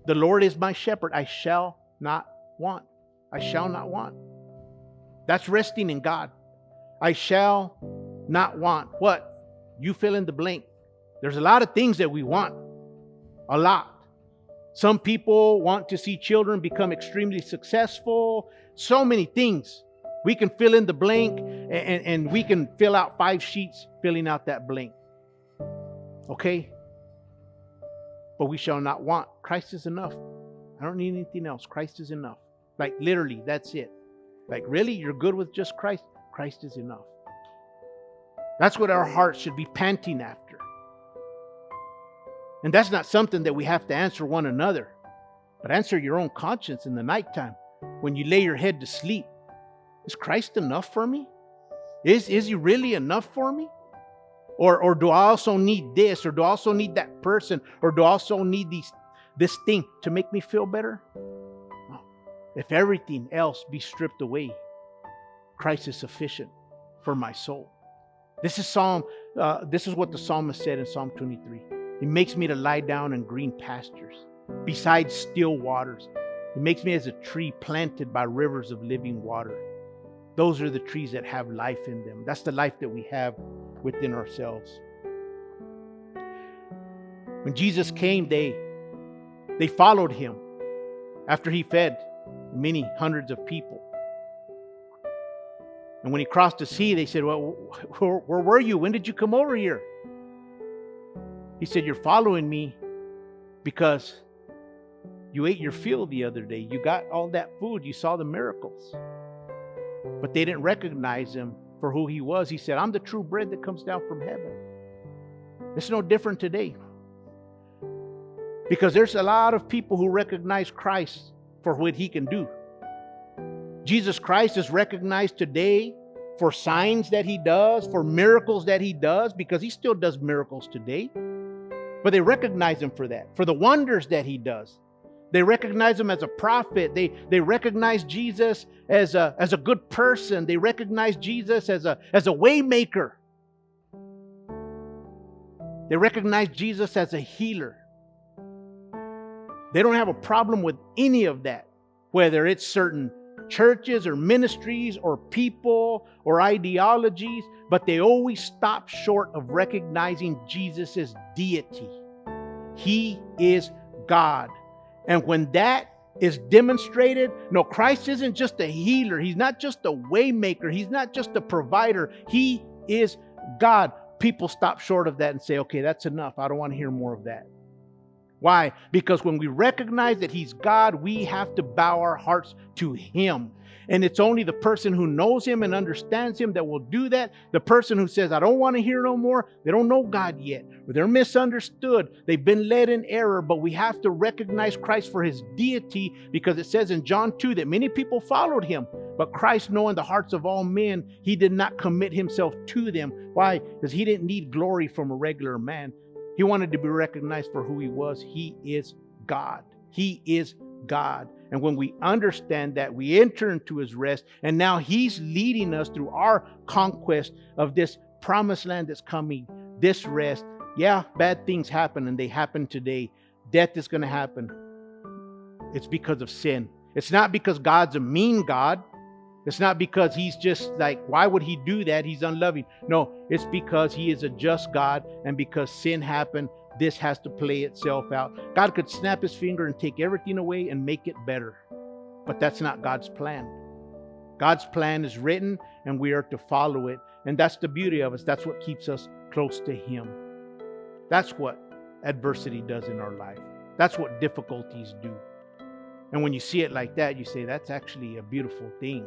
The Lord is my shepherd. I shall not want. I shall not want. That's resting in God. I shall not want. What? You fill in the blank. There's a lot of things that we want. A lot. Some people want to see children become extremely successful. So many things. We can fill in the blank, and we can fill out 5 sheets filling out that blank. Okay? But we shall not want. Christ is enough. I don't need anything else. Christ is enough. Like literally, that's it. Like really, you're good with just Christ? Christ is enough. That's what our hearts should be panting after. And that's not something that we have to answer one another, but answer your own conscience in the nighttime when you lay your head to sleep. Is Christ enough for me? Is He really enough for me? Or do I also need this? Or do I also need that person? Or do I also need this thing to make me feel better? No. If everything else be stripped away, Christ is sufficient for my soul. This is what the psalmist said in Psalm 23. He makes me to lie down in green pastures, beside still waters. He makes me as a tree planted by rivers of living water. Those are the trees that have life in them. That's the life that we have within ourselves. When Jesus came, they followed Him after He fed many hundreds of people. And when He crossed the sea, they said, well, where were you? When did you come over here? He said, you're following me because you ate your fill the other day. You got all that food. You saw the miracles. But they didn't recognize Him for who He was. He said, I'm the true bread that comes down from heaven. It's no different today. Because there's a lot of people who recognize Christ for what He can do. Jesus Christ is recognized today for signs that He does, for miracles that He does, because He still does miracles today. But they recognize Him for that, for the wonders that He does. They recognize Him as a prophet. They recognize Jesus as a good person. They recognize Jesus as a way maker. They recognize Jesus as a healer. They don't have a problem with any of that, whether it's certain churches or ministries or people or ideologies, but they always stop short of recognizing Jesus' deity. He is God. And when that is demonstrated, no, Christ isn't just a healer. He's not just a way maker. He's not just a provider. He is God. People stop short of that and say, okay, that's enough. I don't want to hear more of that. Why? Because when we recognize that He's God, we have to bow our hearts to Him. And it's only the person who knows Him and understands Him that will do that. The person who says, I don't want to hear no more, they don't know God yet. Or they're misunderstood. They've been led in error. But we have to recognize Christ for His deity, because it says in John 2 that many people followed Him. But Christ, knowing the hearts of all men, He did not commit Himself to them. Why? Because He didn't need glory from a regular man. He wanted to be recognized for who He was. He is God. He is God. And when we understand that, we enter into His rest. And now He's leading us through our conquest of this promised land that's coming, this rest. Yeah, bad things happen, and they happen today. Death is going to happen. It's because of sin. It's not because God's a mean God. It's not because He's just like, why would He do that? He's unloving. No, it's because He is a just God, and because sin happened, this has to play itself out. God could snap His finger and take everything away and make it better. But that's not God's plan. God's plan is written, and we are to follow it. And that's the beauty of us. That's what keeps us close to Him. That's what adversity does in our life. That's what difficulties do. And when you see it like that, you say, that's actually a beautiful thing.